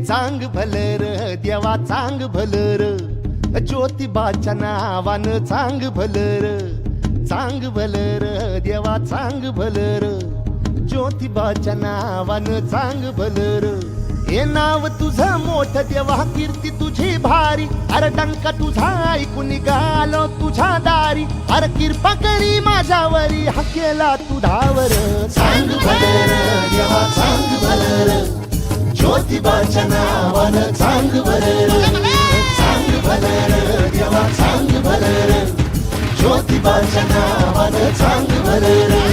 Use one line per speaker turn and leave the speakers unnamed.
चांग भलर देवा चांग भलर, ज्योतिबाच्या नावानं चांग भलर, चांग भलर देवा चांग भलर, ज्योतिबाच्या नावानं चांग भलर. हे नाव तुझं मोठ देवा कीर्ती तुझी भारी, अरे डंका तुझा ऐकून निघालो तुझ्या दारी, अरे कृपा करी माझ्यावरी हा केला तू धावर. चांग भलर देवा चांग भलर, ज्योतिबाच्या नावानं चांग भलर, चांग भलर देवा चांग भलर, ज्योतिबाच्या नावानं चांग भलर.